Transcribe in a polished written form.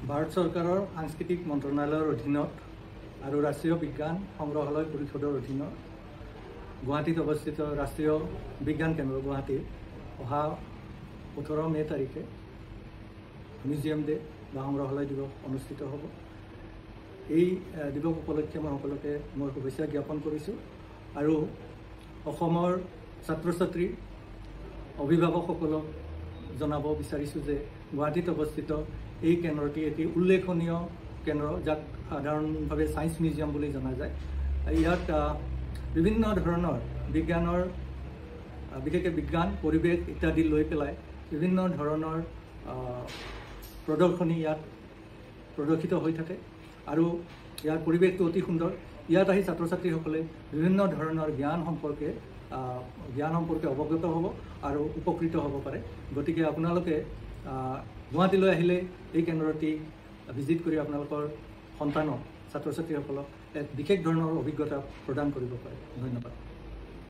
ভাৰত চৰকাৰৰ সাংস্কৃতিক মন্ত্ৰণালয়ৰ অধীনত আৰু ৰাষ্ট্ৰীয় বিজ্ঞান সংগ্ৰহালয় পৰিষদৰ অধীনত গুৱাহাটীত অৱস্থিত ৰাষ্ট্ৰীয় বিজ্ঞান কেন্দ্ৰ গুৱাহাটীৰ অহা 18 মে তাৰিখে মিউজিয়াম ডে বা সংগ্ৰহালয় দিৱস অনুষ্ঠিত হ'ব। এই দিৱস উপলক্ষে মই সকলোকে মোৰ শুভেচ্ছা জ্ঞাপন কৰিছোঁ আৰু অসমৰ ছাত্ৰ ছাত্ৰী অভিভাৱকসকলক জনাব বিচাৰিছোঁ যে গুৱাহাটীত অৱস্থিত এই কেন্দ্ৰটি এটি উল্লেখনীয় কেন্দ্ৰ, যাক সাধাৰণভাৱে ছায়েন্স মিউজিয়াম বুলি জনা যায়। ইয়াত বিভিন্ন ধৰণৰ বিজ্ঞানৰ বিশেষকৈ বিজ্ঞান, পৰিৱেশ ইত্যাদি লৈ পেলাই বিভিন্ন ধৰণৰ প্ৰদৰ্শনী ইয়াত প্ৰদৰ্শিত হৈ থাকে আৰু ইয়াৰ পৰিৱেশটো অতি সুন্দৰ। ইয়াত আহি ছাত্ৰ ছাত্ৰীসকলে বিভিন্ন ধৰণৰ জ্ঞান সম্পৰ্কে অৱগত হ'ব আৰু উপকৃত হ'ব পাৰে। গতিকে আপোনালোকে গুৱাহাটীলৈ আহিলে এই কেন্দ্ৰটি ভিজিট কৰি আপোনালোকৰ সন্তানক, ছাত্ৰ ছাত্ৰীসকলক এক বিশেষ ধৰণৰ অভিজ্ঞতা প্ৰদান কৰিব পাৰে। ধন্যবাদ।